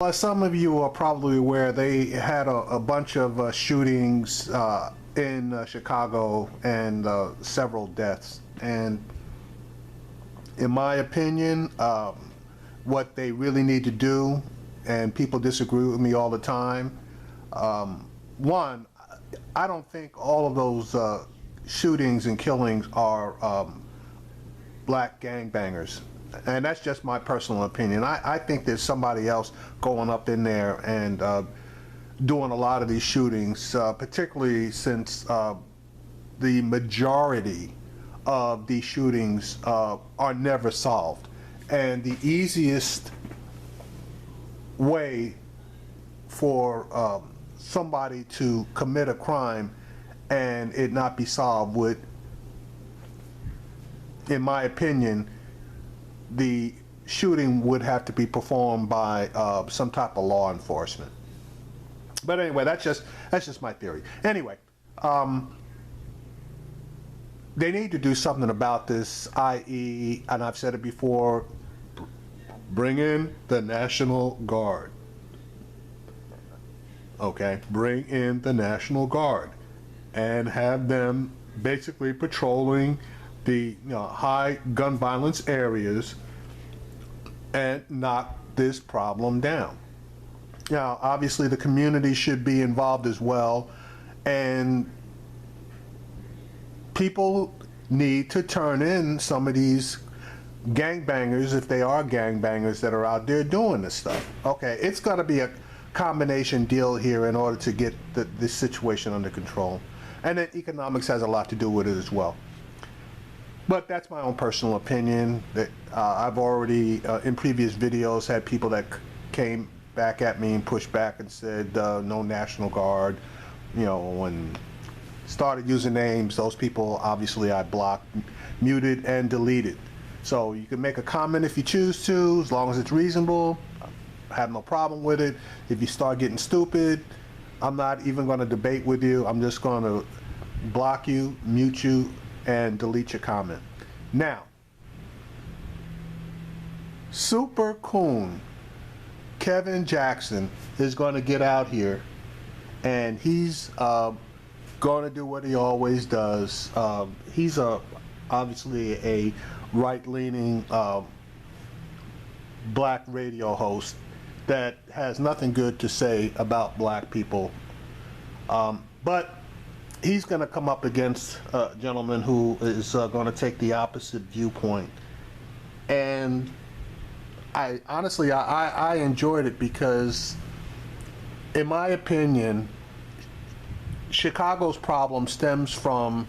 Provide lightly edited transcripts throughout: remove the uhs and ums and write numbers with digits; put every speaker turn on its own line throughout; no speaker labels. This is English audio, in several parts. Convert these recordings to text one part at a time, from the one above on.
As some of you are probably aware, they had a bunch of shootings in Chicago and several deaths. And in my opinion, what they really need to do, and people disagree with me all the time, one, I don't think all of those shootings and killings are black gangbangers. And that's just my personal opinion. I think there's somebody else going up in there and doing a lot of these shootings, particularly since the majority of these shootings are never solved. And the easiest way for somebody to commit a crime and it not be solved would, in my opinion, the shooting would have to be performed by some type of law enforcement. But anyway, that's just my theory. Anyway, they need to do something about this, i.e., and I've said it before, bring in the National Guard. Okay, bring in the National Guard and have them basically patrolling the high gun violence areas and knock this problem down. Now, obviously the community should be involved as well, and people need to turn in some of these gangbangers, if they are gangbangers that are out there doing this stuff. Okay, it's got to be a combination deal here in order to get this situation under control. And then economics has a lot to do with it as well. But that's my own personal opinion. That I've already, in previous videos, had people that came back at me and pushed back and said, no National Guard, and started using names. Those people, obviously, I blocked, muted, and deleted. So you can make a comment if you choose to, as long as it's reasonable. I have no problem with it. If you start getting stupid, I'm not even going to debate with you. I'm just going to block you, mute you, and delete your comment. Now, Super Coon Kevin Jackson is going to get out here, and he's going to do what he always does. He's obviously a right-leaning black radio host that has nothing good to say about black people, but he's going to come up against a gentleman who is going to take the opposite viewpoint. And I honestly enjoyed it because, in my opinion, Chicago's problem stems from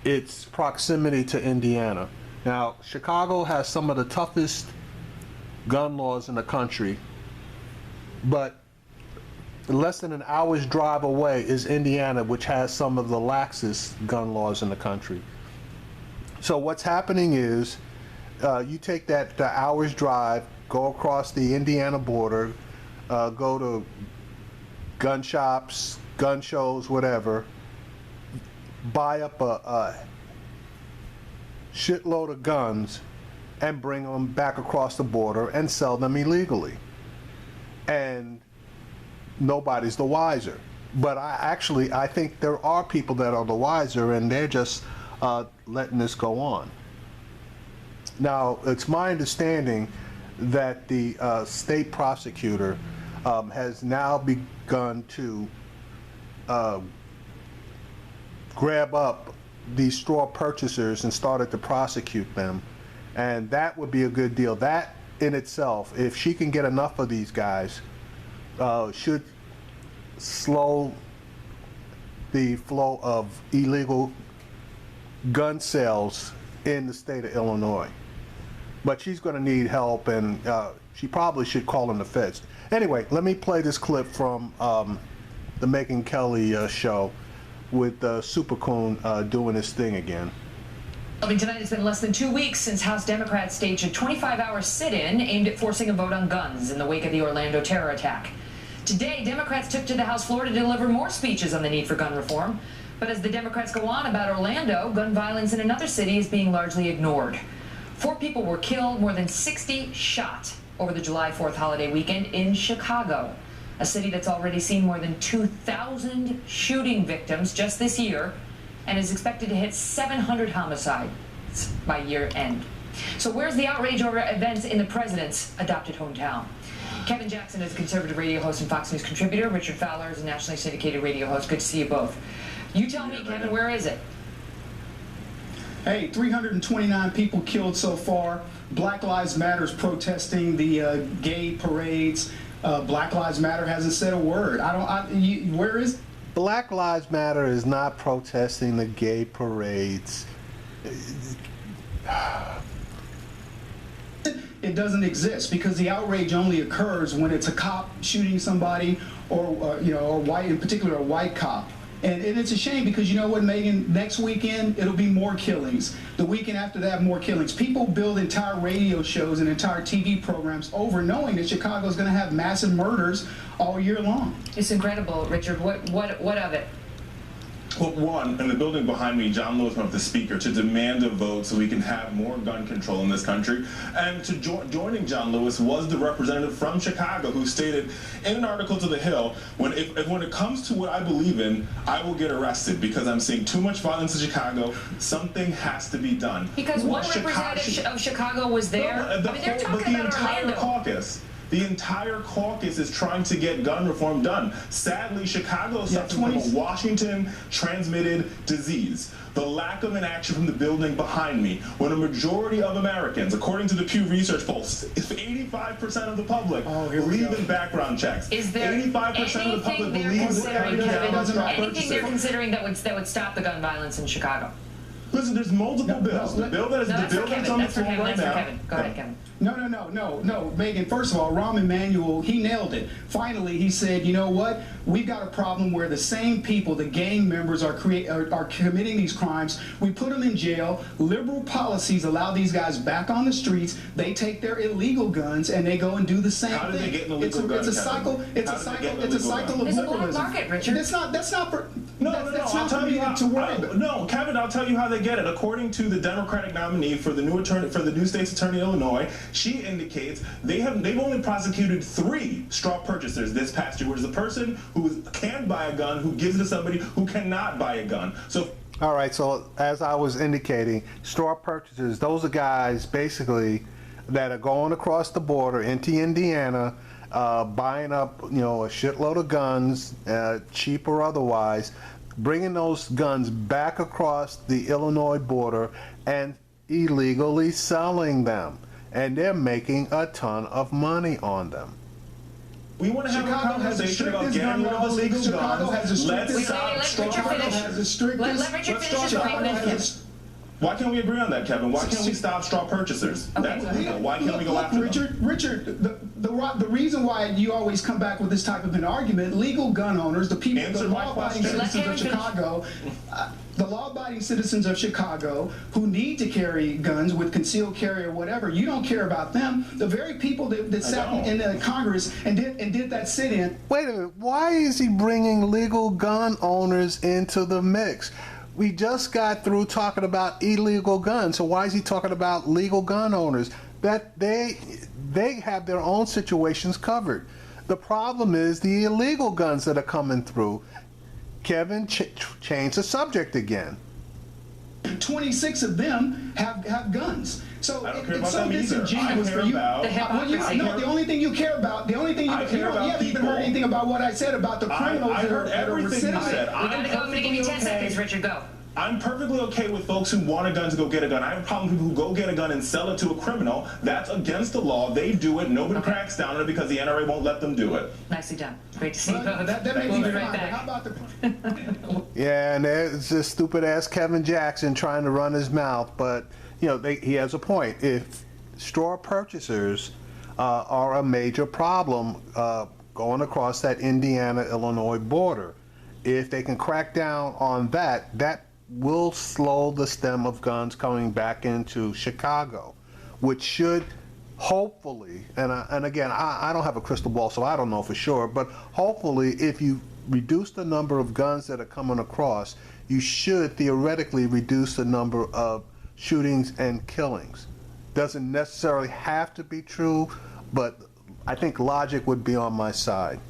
its proximity to Indiana. Now, Chicago has some of the toughest gun laws in the country, but less than an hour's drive away is Indiana, which has some of the laxest gun laws in the country. So what's happening is you take that hour's drive, go across the Indiana border, go to gun shops, gun shows, whatever, buy up a shitload of guns and bring them back across the border and sell them illegally. And nobody's the wiser. But I think there are people that are the wiser, and they're just letting this go on. Now, it's my understanding that the state prosecutor has now begun to grab up these straw purchasers and started to prosecute them. And that would be a good deal. That in itself, if she can get enough of these guys, should slow the flow of illegal gun sales in the state of Illinois. But she's going to need help, and she probably should call in the feds. Anyway, let me play this clip from the Megyn Kelly show with Super Coon doing his thing again.
Tonight, it's been less than 2 weeks since House Democrats staged a 25-hour sit-in aimed at forcing a vote on guns in the wake of the Orlando terror attack. Today, Democrats took to the House floor to deliver more speeches on the need for gun reform. But as the Democrats go on about Orlando, gun violence in another city is being largely ignored. 4 people were killed, more than 60 shot over the July 4th holiday weekend in Chicago, a city that's already seen more than 2,000 shooting victims just this year and is expected to hit 700 homicides by year end. So where's the outrage over events in the president's adopted hometown? Kevin Jackson is a conservative radio host and Fox News contributor. Richard Fowler is a nationally syndicated radio host. Good to see you both. You tell me, Kevin, where is it?
Hey, 329 people killed so far. Black Lives Matter's protesting the gay parades. Black Lives Matter hasn't said a word. Where is?
Black Lives Matter is not protesting the gay parades.
It doesn't exist because the outrage only occurs when it's a cop shooting somebody, or white, in particular a white cop. And it's a shame because you know what, Megan, next weekend it'll be more killings. The weekend after that, more killings. People build entire radio shows and entire TV programs over knowing that Chicago is going to have massive murders all year long.
It's incredible, Richard. What of it?
Well, one, in the building behind me, John Lewis went up the speaker to demand a vote so we can have more gun control in this country. And to joining John Lewis was the representative from Chicago who stated in an article to The Hill, when it comes to what I believe in, I will get arrested because I'm seeing too much violence in Chicago. Something has to be done.
Because one representative of Chicago was there. They're talking about Orlando.
The entire caucus is trying to get gun reform done. Sadly, Chicago is suffering from a Washington-transmitted disease. The lack of inaction from the building behind me, when a majority of Americans, according to the Pew Research polls, 85% of the public believe in background checks.
Is there
85% of the public believes
anything they're considering that would stop the gun violence in Chicago?
Listen, there's multiple bills. The bill that's on the floor right now.
Go ahead, Kevin.
No, Megan, first of all, Rahm Emanuel, he nailed it. Finally, he said, you know what? We've got a problem where the same people, the gang members, are committing these crimes. We put them in jail. Liberal policies allow these guys back on the streets. They take their illegal guns and they go and do the same thing.
How did they get an illegal gun?
It's a cycle. It's a cycle of
There's
liberalism.
a black market, Richard.
That's not for.
No,
I'll tell you to worry about.
No, Kevin, I'll tell you how they get it. According to the Democratic nominee for the new state's attorney in Illinois, she indicates they've only prosecuted 3 straw purchasers this past year, which is a person who can buy a gun who gives it to somebody who cannot buy a gun. So.
All right, so as I was indicating, straw purchasers, those are guys basically that are going across the border into Indiana, buying up, a shitload of guns, cheap or otherwise, bringing those guns back across the Illinois border and illegally selling them. And they're making a ton of money on them.
We want to have a conversation about getting rid of illegal guns. Let's stop straw purchasers.
Let Richard finish his point.
Why can't we agree on that, Kevin? Why can't we stop straw purchasers? That's illegal. Why can't we go after them?
Richard, the reason why you always come back with this type of an argument, legal gun owners, the people, the law-abiding citizens of Chicago, the law-abiding citizens of Chicago who need to carry guns with concealed carry or whatever, you don't care about them. The very people that sat in the Congress and did that sit-in.
Wait a minute, why is he bringing legal gun owners into the mix? We just got through talking about illegal guns, so why is he talking about legal gun owners? That they have their own situations covered. The problem is the illegal guns that are coming through. Kevin changed the subject again.
26 of them have guns. So
it's
so disingenuous for you. The only thing you care about, you haven't even heard anything about what I said about the criminals
I heard everything you said.
I'm going to give you 10 seconds, Richard. Go.
I'm perfectly okay with folks who want a gun to go get a gun. I have a problem with people who go get a gun and sell it to a criminal. That's against the law. They do it. Nobody cracks down on it because the NRA won't let them do it.
Nicely done. Great to see you both.
That may be right back.
How about
the...
Yeah, and there's this stupid-ass Kevin Jackson trying to run his mouth, but he has a point. If straw purchasers are a major problem going across that Indiana-Illinois border, if they can crack down on that will slow the stem of guns coming back into Chicago, which should hopefully, and again, I don't have a crystal ball, so I don't know for sure, but hopefully if you reduce the number of guns that are coming across, you should theoretically reduce the number of shootings and killings. Doesn't necessarily have to be true, but I think logic would be on my side.